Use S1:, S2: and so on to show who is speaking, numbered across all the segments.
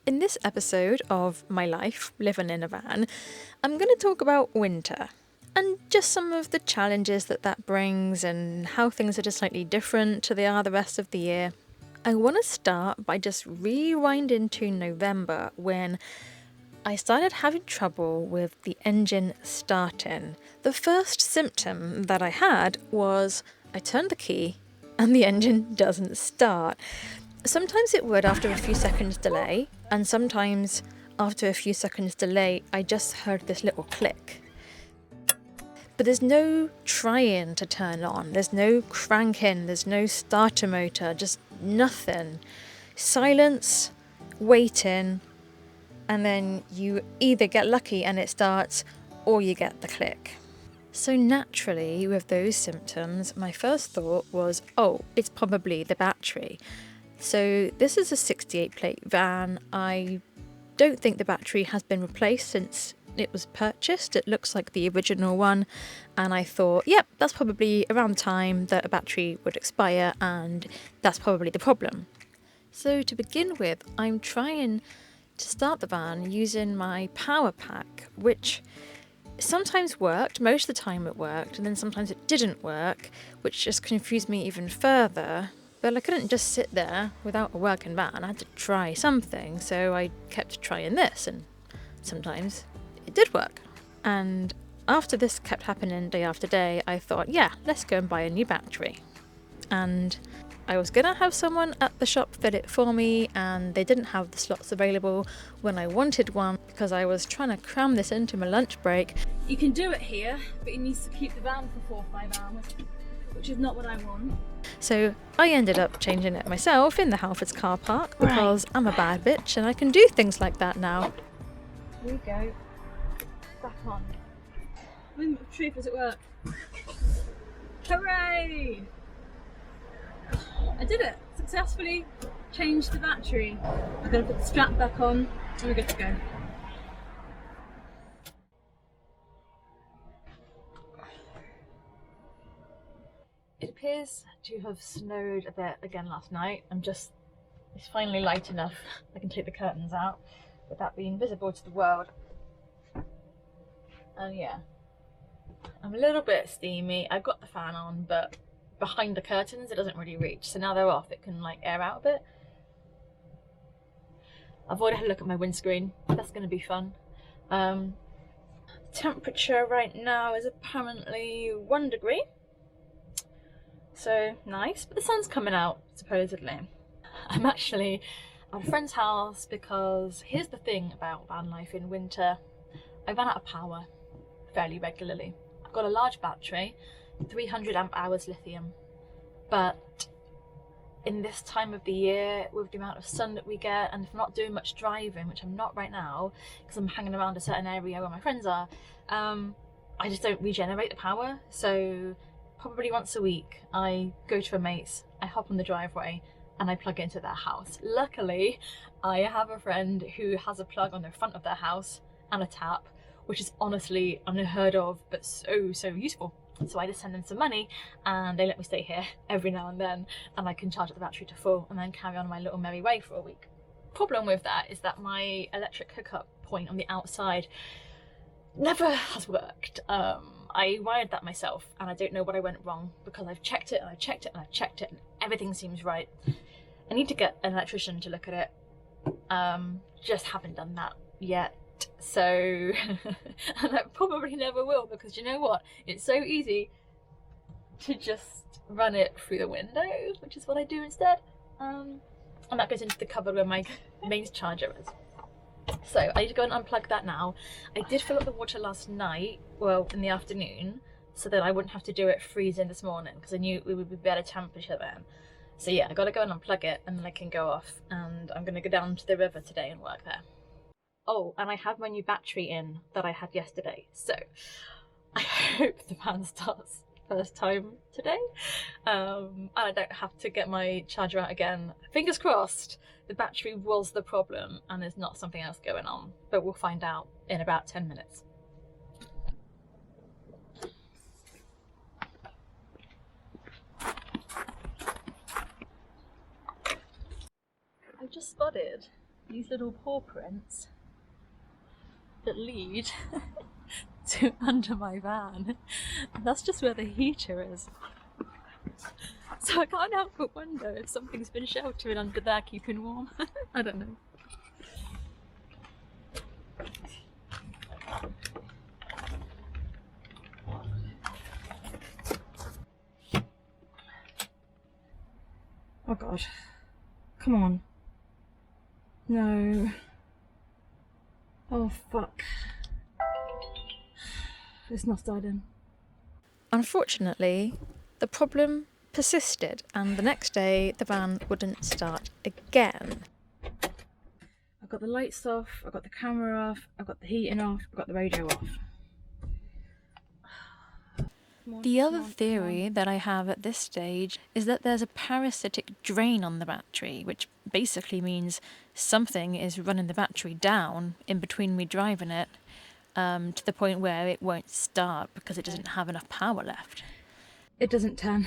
S1: In this episode of my life living in a van, I'm going to talk about winter and just some of the challenges that brings and how things are just slightly different to they are the rest of the year. I want to start by just rewinding to November when I started having trouble with the engine starting. The first symptom that I had was I turned the key and the engine doesn't start. Sometimes it would after a few seconds delay, and sometimes after a few seconds delay I just heard this little click. But there's no trying to turn on, there's no cranking, there's no starter motor, just nothing. Silence, waiting, and then you either get lucky and it starts or you get the click. So naturally, with those symptoms, my first thought was, oh, it's probably the battery. So this is a 68 plate van. I don't think the battery has been replaced since it was purchased. It looks like the original one. And I thought, yep, that's probably around the time that a battery would expire and that's probably the problem. So to begin with, I'm trying to start the van using my power pack, which sometimes worked, most of the time it worked, and then sometimes it didn't work, which just confused me even further. But I couldn't just sit there without a working van. I had to try something, so I kept trying this, and sometimes it did work. And after this kept happening day after day, I thought, yeah, let's go and buy a new battery. And I was gonna have someone at the shop fit it for me, and they didn't have the slots available when I wanted one because I was trying to cram this into my lunch break.
S2: You can do it here, but it needs to keep the van for 4 or 5 hours, which is not what I want.
S1: So I ended up changing it myself in the Halfords car park because I'm a bad bitch and I can do things like that now.
S2: Here we go. Back on. Moment of truth, does it work? Hooray! I did it! Successfully changed the battery. I'm going to put the strap back on and we're good to go.
S1: It appears to have snowed a bit again last night. It's finally light enough. I can take the curtains out without being visible to the world. And yeah, I'm a little bit steamy. I've got the fan on, but behind the curtains it doesn't really reach. So now they're off, it can like air out a bit. I've already had a look at my windscreen. That's going to be fun. Temperature right now is apparently 1 degree. So nice, but the sun's coming out, supposedly. I'm actually at a friend's house because here's the thing about van life in winter. I run out of power fairly regularly. I've got a large battery, 300 amp hours lithium, but in this time of the year, with the amount of sun that we get, and if I'm not doing much driving, which I'm not right now, because I'm hanging around a certain area where my friends are, I just don't regenerate the power. So probably once a week I go to a mate's, I hop on the driveway and I plug into their house. Luckily I have a friend who has a plug on the front of their house and a tap, which is honestly unheard of but so useful. So I just send them some money and they let me stay here every now and then, and I can charge up the battery to full and then carry on my little merry way for a week. Problem with that is that my electric hookup point on the outside never has worked. I wired that myself and I don't know what I went wrong because I've checked it and I've checked it and I've checked it and everything seems right. I need to get an electrician to look at it. Just haven't done that yet. So, and I probably never will, because you know what? It's so easy to just run it through the window, which is what I do instead. And that goes into the cupboard where my mains charger is. So I need to go and unplug that now. I did fill up the water last night, well, in the afternoon, so that I wouldn't have to do it freezing this morning, because I knew we would be better temperature then. So yeah, I gotta go and unplug it and then I can go off, and I'm gonna go down to the river today and work there. Oh, and I have my new battery in that I had yesterday, so I hope the van starts first time today, and I don't have to get my charger out again. Fingers crossed the battery was the problem and there's not something else going on, but we'll find out in about 10 minutes. I just spotted these little paw prints that lead to under my van. And that's just where the heater is. So I can't help but wonder if something's been sheltering under there keeping warm. I don't know. Oh god. Come on. No. Oh fuck. It's not starting.
S3: Unfortunately, the problem persisted, and the next day the van wouldn't start again.
S1: I've got the lights off, I've got the camera off, I've got the heating off, I've got the radio off.
S3: The other theory that I have at this stage is that there's a parasitic drain on the battery, which basically means something is running the battery down in between me driving it, to the point where it won't start because it doesn't have enough power left.
S1: It doesn't turn.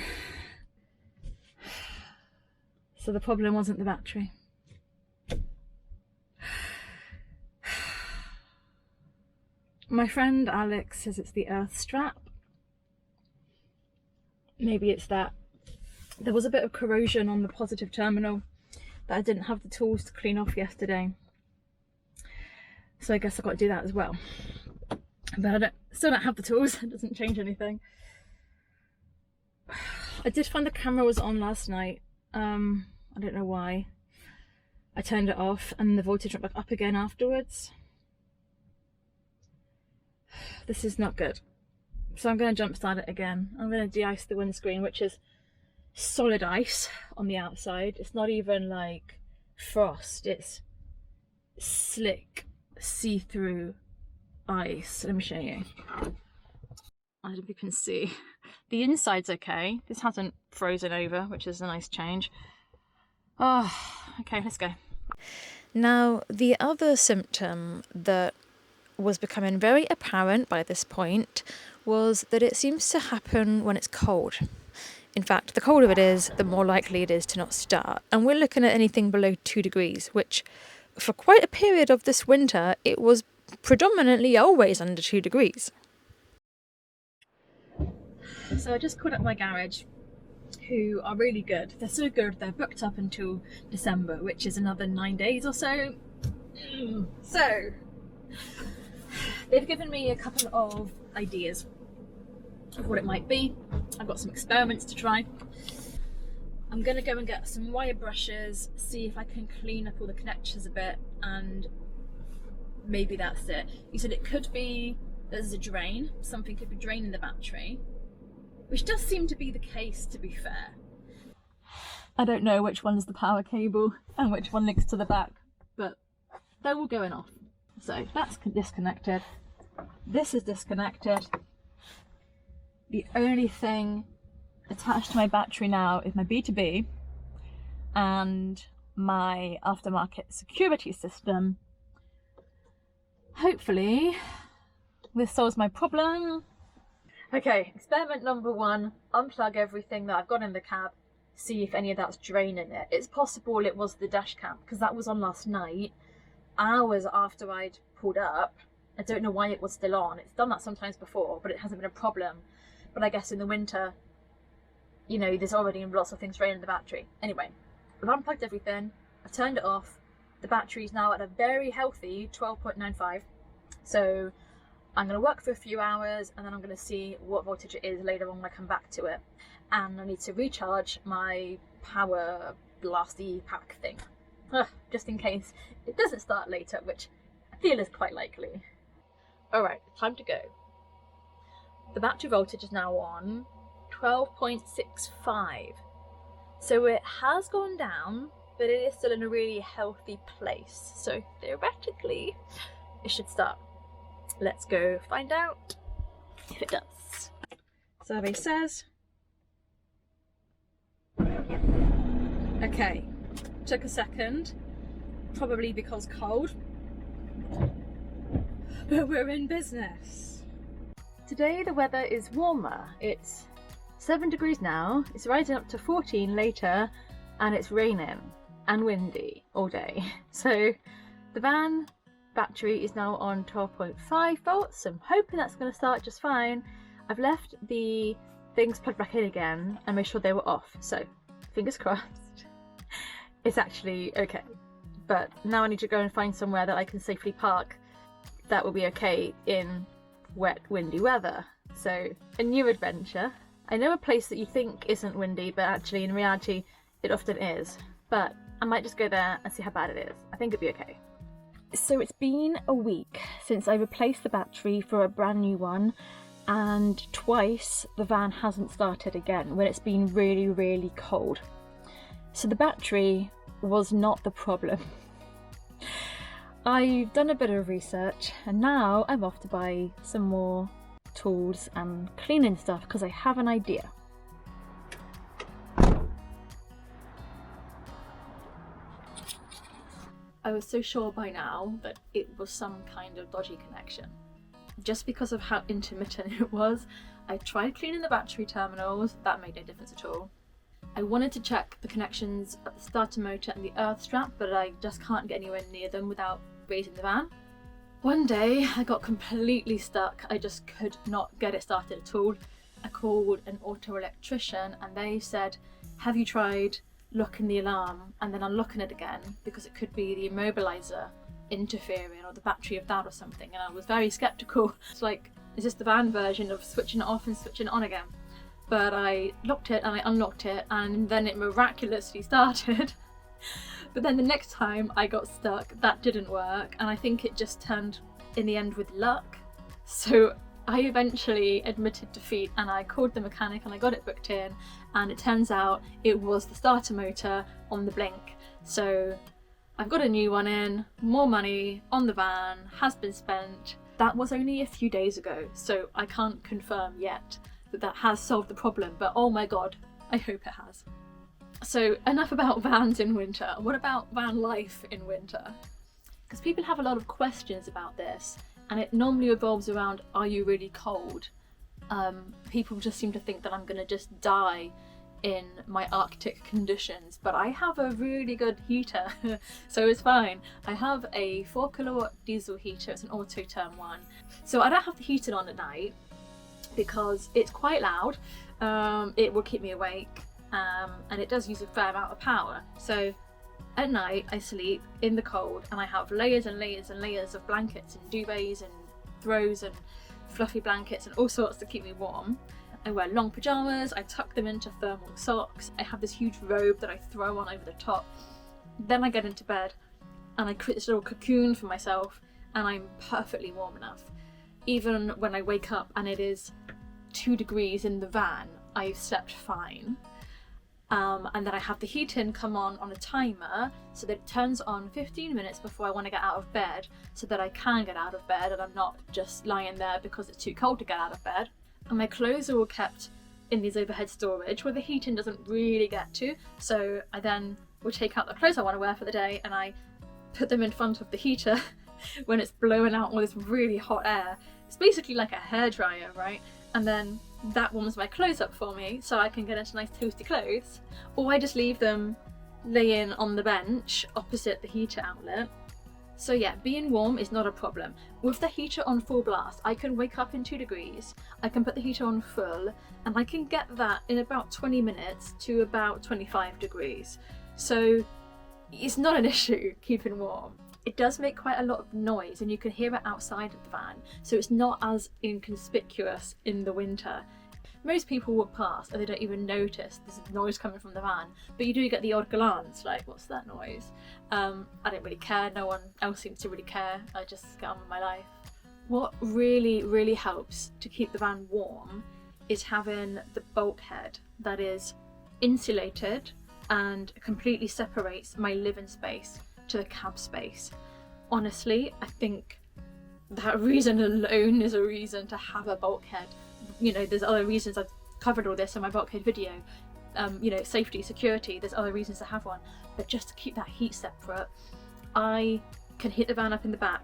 S1: So the problem wasn't the battery. My friend Alex says it's the earth strap. Maybe it's that. There was a bit of corrosion on the positive terminal that I didn't have the tools to clean off yesterday. So I guess I've got to do that as well. But I still don't have the tools, it doesn't change anything. I did find the camera was on last night. I don't know why. I turned it off and the voltage went back up again afterwards. This is not good. So I'm going to jump start it again. I'm going to de-ice the windscreen, which is solid ice on the outside. It's not even like frost, it's slick, see-through ice. Let me show you. I don't know if you can see. The inside's okay. This hasn't frozen over, which is a nice change. Oh, okay, let's go.
S3: Now, the other symptom that was becoming very apparent by this point was that it seems to happen when it's cold. In fact, the colder it is, the more likely it is to not start. And we're looking at anything below 2 degrees, which for quite a period of this winter, it was predominantly always under 2 degrees.
S1: So I just called up my garage, who are really good. They're so good, they're booked up until December, which is another 9 days or so. So they've given me a couple of ideas of what it might be. I've got some experiments to try. I'm going to go and get some wire brushes, see if I can clean up all the connectors a bit, and maybe that's it. You said it could be there's a drain, something could be draining the battery, which does seem to be the case, to be fair. I don't know which one's the power cable and which one links to the back, but they're all going off. So that's disconnected. This is disconnected. The only thing attached to my battery now is my B2B and my aftermarket security system. Hopefully this solves my problem. Okay, experiment number 1, unplug everything that I've got in the cab, see if any of that's draining it. It's possible it was the dash cam, because that was on last night, hours after I'd pulled up. I don't know why it was still on. It's done that sometimes before, but it hasn't been a problem. But I guess in the winter, you know, there's already lots of things draining the battery. Anyway, I've unplugged everything, I've turned it off. The battery's now at a very healthy 12.95. So I'm going to work for a few hours and then I'm going to see what voltage it is later on when I come back to it. And I need to recharge my power blasty pack thing. Just in case it doesn't start later, which I feel is quite likely. Alright, time to go. The battery voltage is now on 12.65. So it has gone down, but it is still in a really healthy place. So theoretically, it should start. Let's go find out if it does. Survey says. Okay, took a second, probably because cold, but we're in business. Today the weather is warmer. It's 7 degrees now, it's rising up to 14 later, and it's raining. and windy all day. So the van battery is now on 12.5 volts. So I'm hoping that's going to start just fine. I've left the things plugged back in again and made sure they were off. So fingers crossed, it's actually okay. But now I need to go and find somewhere that I can safely park that will be okay in wet, windy weather. So a new adventure. I know a place that you think isn't windy, but actually in reality it often is. But I might just go there and see how bad it is. I think it'll be okay. So it's been a week since I replaced the battery for a brand new one, and twice the van hasn't started again when it's been really, really cold. So the battery was not the problem. I've done a bit of research and now I'm off to buy some more tools and cleaning stuff because I have an idea. I was so sure by now that it was some kind of dodgy connection. Just because of how intermittent it was, I tried cleaning the battery terminals, that made no difference at all. I wanted to check the connections of the starter motor and the earth strap, but I just can't get anywhere near them without raising the van. One day I got completely stuck. I just could not get it started at all. I called an auto electrician and they said, have you tried locking the alarm and then unlocking it again, because it could be the immobilizer interfering or the battery of that or something. And I was very skeptical. It's like, is this the van version of switching it off and switching it on again? But I locked it and I unlocked it and then it miraculously started. But then the next time I got stuck, that didn't work, and I think it just turned in the end with luck. So I eventually admitted defeat and I called the mechanic and I got it booked in, and it turns out it was the starter motor on the blink. So I've got a new one in, more money on the van has been spent. That was only a few days ago, so I can't confirm yet that that has solved the problem, but oh my god, I hope it has. So enough about vans in winter. What about van life in winter? Because people have a lot of questions about this, and it normally revolves around, are you really cold? People just seem to think that I'm gonna just die in my Arctic conditions, but I have a really good heater, so it's fine. I have a 4 kilowatt diesel heater, it's an auto turn one. So I don't have the heater on at night because it's quite loud. It will keep me awake. And it does use a fair amount of power. So at night I sleep in the cold and I have layers and layers and layers of blankets and duvets and throws and fluffy blankets and all sorts to keep me warm. I wear long pyjamas, I tuck them into thermal socks, I have this huge robe that I throw on over the top. Then I get into bed and I create this little cocoon for myself and I'm perfectly warm enough. Even when I wake up and it is 2 degrees in the van, I've slept fine. And then I have the heating come on a timer so that it turns on 15 minutes before I want to get out of bed, so that I can get out of bed and I'm not just lying there because it's too cold to get out of bed. And my clothes are all kept in these overhead storage where the heating doesn't really get to, so I then will take out the clothes I want to wear for the day and I put them in front of the heater when it's blowing out all this really hot air. It's basically like a hairdryer, right? And then that warms my clothes up for me so I can get into nice toasty clothes, or I just leave them laying on the bench opposite the heater outlet. So yeah, being warm is not a problem. With the heater on full blast, I can wake up in 2 degrees, I can put the heater on full, and I can get that in about 20 minutes to about 25 degrees. So it's not an issue keeping warm. It does make quite a lot of noise and you can hear it outside of the van, so it's not as inconspicuous in the winter. Most people walk past and they don't even notice there's noise coming from the van, but you do get the odd glance like, what's that noise? I don't really care, no one else seems to really care, I just get on with my life. What really, really helps to keep the van warm is having the bulkhead that is insulated and completely separates my living space to the cab space. Honestly, I think that reason alone is a reason to have a bulkhead. You know, there's other reasons, I've covered all this in my bulkhead video. You know, safety, security, there's other reasons to have one. But just to keep that heat separate, I can heat the van up in the back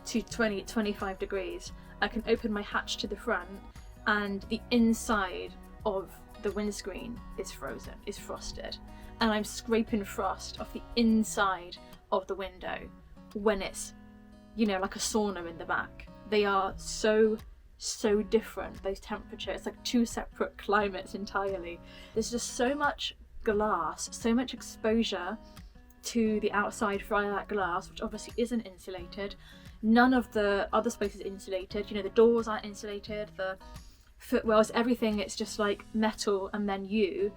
S1: to 20-25 degrees. I can open my hatch to the front and the inside of the windscreen is frozen, is frosted. and I'm scraping frost off the inside of the window when it's, you know, like a sauna in the back. They are so different, those temperatures. It's like two separate climates entirely. There's just so much glass, so much exposure to the outside via that glass, which obviously isn't insulated. None of the other space is insulated. You know, the doors aren't insulated, the footwells, everything, it's just like metal and then you.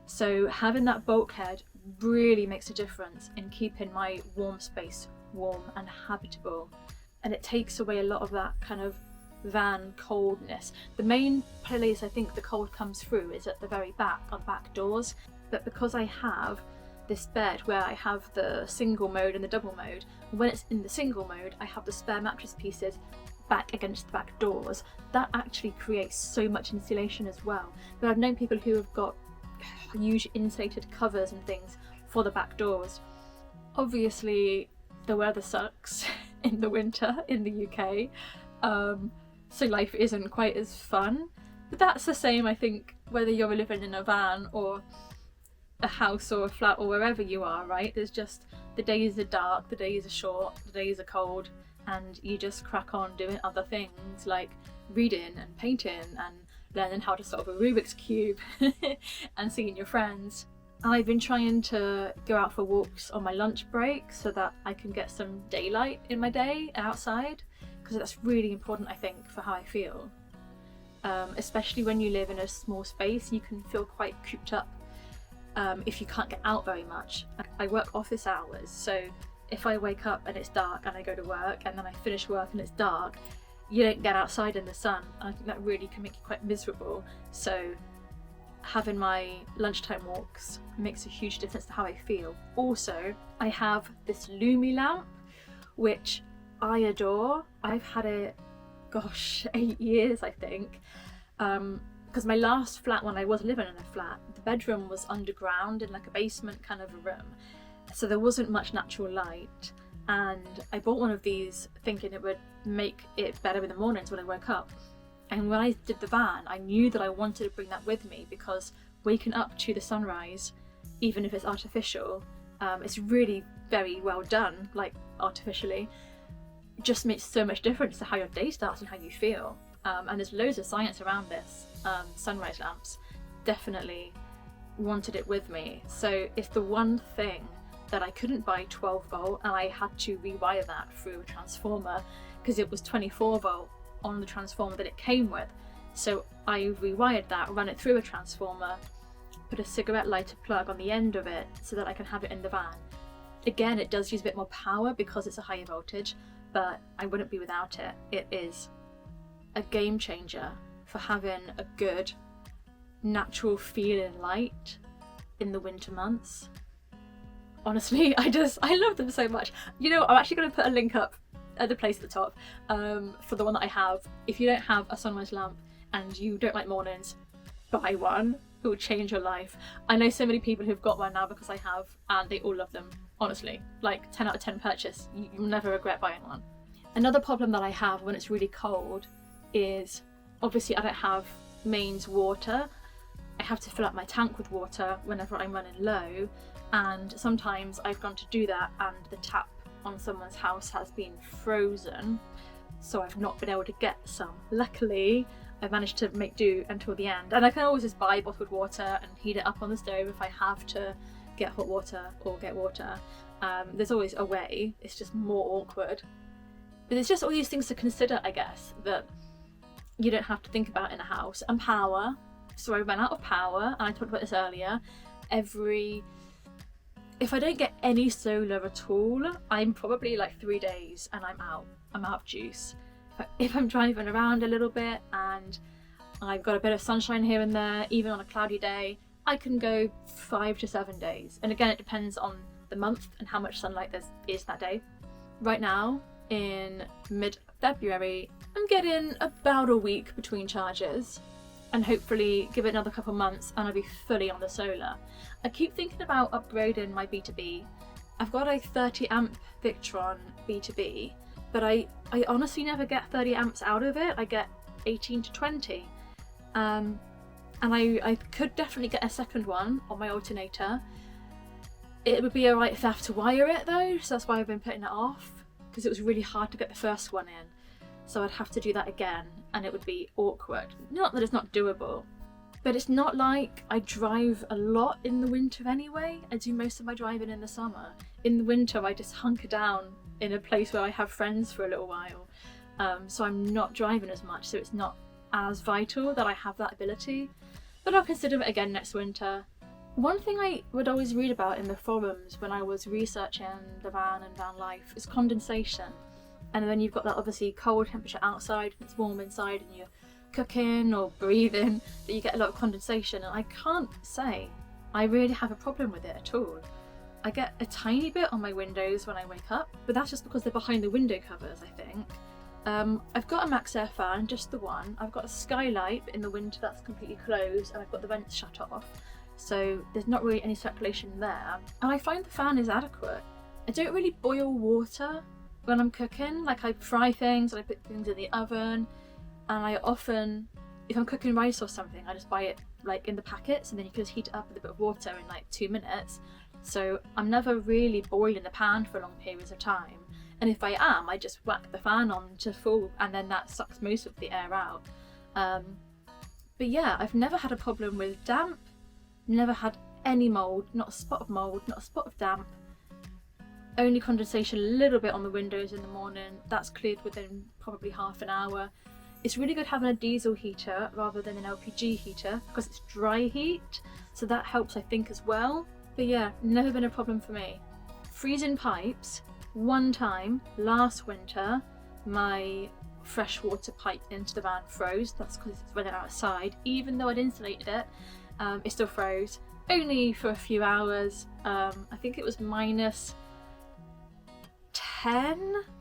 S1: So having that bulkhead really makes a difference in keeping my warm space warm and habitable. And it takes away a lot of that kind of van coldness. The main place I think the cold comes through is at the very back, on the back doors. But because I have this bed where I have the single mode and the double mode, when it's in the single mode, I have the spare mattress pieces back against the back doors. That actually creates so much insulation as well. But I've known people who have got huge insulated covers and things for the back doors. Obviously, the weather sucks in the winter in the UK, so life isn't quite as fun. But that's the same, I think, whether you're living in a van or a house or a flat or wherever you are, right? There's just, the days are dark, the days are short, the days are cold, and you just crack on doing other things like reading and painting and learning how to solve a Rubik's Cube and seeing your friends. I've been trying to go out for walks on my lunch break so that I can get some daylight in my day outside, because that's really important, I think, for how I feel. Especially when you live in a small space, you can feel quite cooped up if you can't get out very much. I work office hours, so if I wake up and it's dark and I go to work and then I finish work and it's dark, you don't get outside in the sun. I think that really can make you quite miserable. So having my lunchtime walks makes a huge difference to how I feel. Also, I have this Lumi lamp, which I adore. I've had it, gosh, 8 years, I think. Because my last flat, when I was living in a flat, the bedroom was underground in like a basement kind of a room. So there wasn't much natural light. And I bought one of these thinking it would make it better in the mornings when I woke up. And when I did the van, I knew that I wanted to bring that with me, because waking up to the sunrise, even if it's artificial, it's really very well done, like artificially. It just makes so much difference to how your day starts and how you feel. And there's loads of science around this. Sunrise lamps, definitely wanted it with me. So it's the one thing that I couldn't buy 12 volt, and I had to rewire that through a transformer because it was 24 volt on the transformer that it came with. So I rewired that, ran it through a transformer, put a cigarette lighter plug on the end of it so that I can have it in the van. Again, it does use a bit more power because it's a higher voltage, but I wouldn't be without it. It is a game changer for having a good natural feeling light in the winter months. Honestly, I love them so much. You know, I'm actually going to put a link up at the place at the top for the one that I have. If you don't have a sunrise lamp and you don't like mornings, buy one. It will change your life. I know so many people who've got one now because I have, and they all love them. Honestly, like 10 out of 10 purchase. You'll never regret buying one. Another problem that I have when it's really cold is, obviously I don't have mains water. I have to fill up my tank with water whenever I'm running low, and sometimes I've gone to do that and the tap on someone's house has been frozen, so I've not been able to get some. Luckily, I managed to make do until the end, and I can always just buy bottled water and heat it up on the stove if I have to get hot water or get water. There's always a way, it's just more awkward. But there's just all these things to consider, I guess, that you don't have to think about in a house. And power. So I ran out of power, and I talked about this earlier. If I don't get any solar at all, I'm probably like 3 days and I'm out of juice. If I'm driving around a little bit and I've got a bit of sunshine here and there, even on a cloudy day, I can go 5 to 7 days. And again, it depends on the month and how much sunlight there is that day. Right now, in mid-February, I'm getting about a week between charges, and hopefully give it another couple months and I'll be fully on the solar. I keep thinking about upgrading my B2B. I've got a 30 amp Victron B2B, but I honestly never get 30 amps out of it. I get 18 to 20. And I could definitely get a second one on my alternator, It would be alright if I have to wire it though, so that's why I've been putting it off, because it was really hard to get the first one in. So I'd have to do that again and it would be awkward. Not that it's not doable, but it's not like I drive a lot in the winter anyway. I do most of my driving in the summer. In the winter I just hunker down in a place where I have friends for a little while. So I'm not driving as much, so it's not as vital that I have that ability. But I'll consider it again next winter. One thing I would always read about in the forums when I was researching the van and van life is condensation. And then you've got that obviously cold temperature outside and it's warm inside and you're cooking or breathing, that you get a lot of condensation. And I can't say I really have a problem with it at all. I get a tiny bit on my windows when I wake up, but that's just because they're behind the window covers, I think. I've got a max air fan, just the one. I've got a skylight, but in the winter that's completely closed and I've got the vents shut off. So there's not really any circulation there. And I find the fan is adequate. I don't really boil water when I'm cooking. Like I fry things and I put things in the oven. And I often, if I'm cooking rice or something, I just buy it like in the packets and then you can just heat it up with a bit of water in like 2 minutes. So I'm never really boiling the pan for long periods of time. And if I am, I just whack the fan on to full and then that sucks most of the air out. But yeah, I've never had a problem with damp, never had any mould, not a spot of mould, not a spot of damp. Only condensation a little bit on the windows in the morning. That's cleared within probably half an hour. It's really good having a diesel heater rather than an LPG heater because it's dry heat, so that helps I think as well. But yeah, never been a problem for me. Freezing pipes. One time last winter, my freshwater pipe into the van froze. That's because it's running outside. Even though I'd insulated it, it still froze. Only for a few hours. I think it was -10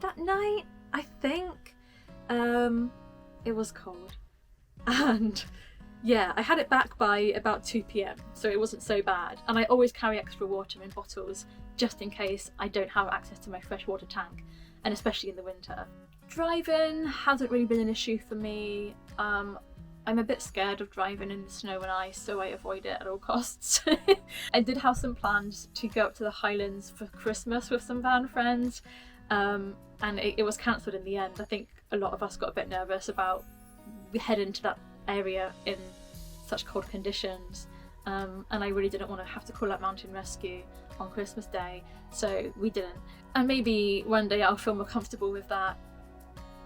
S1: that night, I think. It was cold. And yeah, I had it back by about 2 p.m, so it wasn't so bad. And I always carry extra water in bottles just in case I don't have access to my freshwater tank, and especially in the winter. Driving hasn't really been an issue for me. I'm a bit scared of driving in the snow and ice, so I avoid it at all costs. I did have some plans to go up to the Highlands for Christmas with some van friends, and it was cancelled in the end. I think a lot of us got a bit nervous about heading to that area in such cold conditions, and I really didn't want to have to call out mountain rescue on Christmas Day, so we didn't. And maybe one day I'll feel more comfortable with that.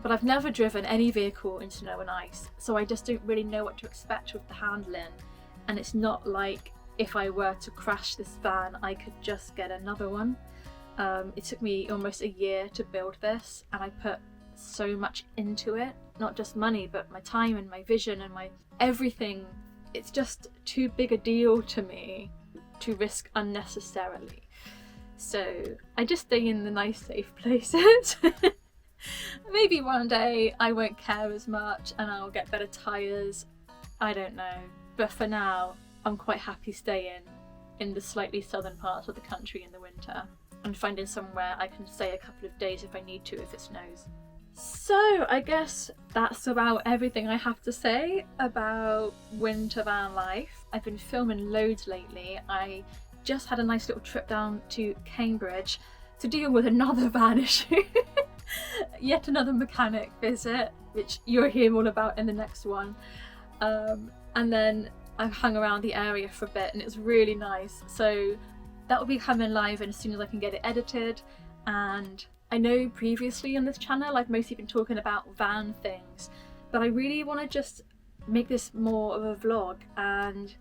S1: But I've never driven any vehicle in snow and ice, so I just don't really know what to expect with the handling. And it's not like if I were to crash this van, I could just get another one. It took me almost a year to build this, and I put so much into it. Not just money, but my time and my vision and my everything. It's just too big a deal to me to risk unnecessarily. So I just stay in the nice, safe places. Maybe one day I won't care as much and I'll get better tyres. I don't know. But for now, I'm quite happy staying in the slightly southern parts of the country in the winter and finding somewhere I can stay a couple of days if I need to, if it snows. So I guess that's about everything I have to say about winter van life. I've been filming loads lately. I just had a nice little trip down to Cambridge to deal with another van issue. Yet another mechanic visit, which you'll hear all about in the next one. And then I've hung around the area for a bit and it's really nice. So that will be coming live as soon as I can get it edited. And I know previously on this channel I've mostly been talking about van things, but I really want to just make this more of a vlog and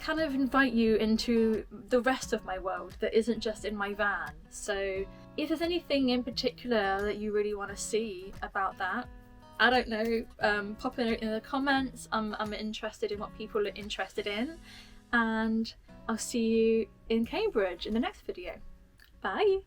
S1: kind of invite you into the rest of my world that isn't just in my van. So if there's anything in particular that you really want to see about that, I don't know, pop it in the comments. I'm interested in what people are interested in, and I'll see you in Cambridge in the next video. Bye!